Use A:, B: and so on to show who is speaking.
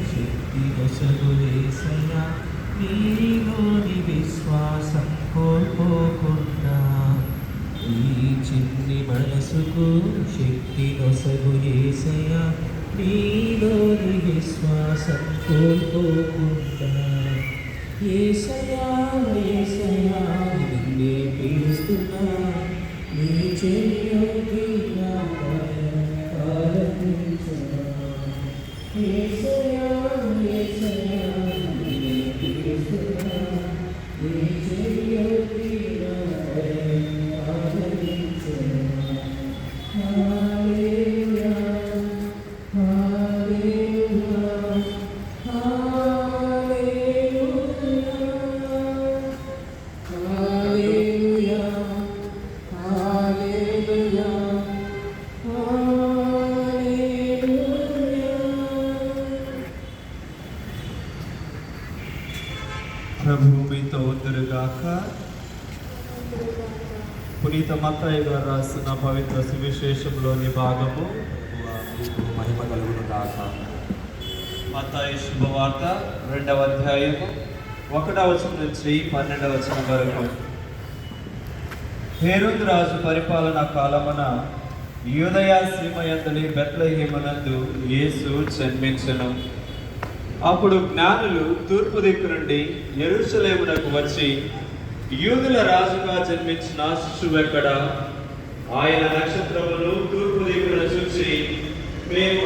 A: శక్తి వసగులేసయ్యా, నీలోని విశ్వాసం కోల్పోకుండా ఈ చిన్ని మనసుకు శక్తి నొసగులేసయ్యా, నీలోని విశ్వాసం కోల్పోకుండా. యేసయ్యా యేసయ్యా నిన్నే పిలుస్తున్నా, నీ చెయ్యి ఆరాధించనా. యేసయ్యా యేసయ్యా నిన్నే పిలుస్తున్నా, నీ చెయ్యి ఆరాధించనా. హల్లెలూయా హల్లెలూయా హల్లెలూయా హల్లెలూయా హల్లెలూయా. ప్రభువు మీతో ఉందురుగాక. పునీత మత్తయి గారు రాసిన పవిత్ర సువిశేషంలోని భాగము. మీకు మహిమ కలుగును గాక. మత్తయి శుభవార్త 2వ అధ్యాయము 1వ వచనం నుంచి 12వ వచనం వరకు. హేరోదు రాజు పరిపాలనా కాలమున యూదయ సీమయందలి బెత్లెహేమునందు యేసు జన్మించెను. అప్పుడు జ్ఞానులు తూర్పు దిక్కు నుండి యెరూషలేమునకు వచ్చి, యూదుల రాజుగా జన్మించిన శిశువెక్కడ? ఆయన నక్షత్రమును తూర్పు దిక్కున చూసి మేము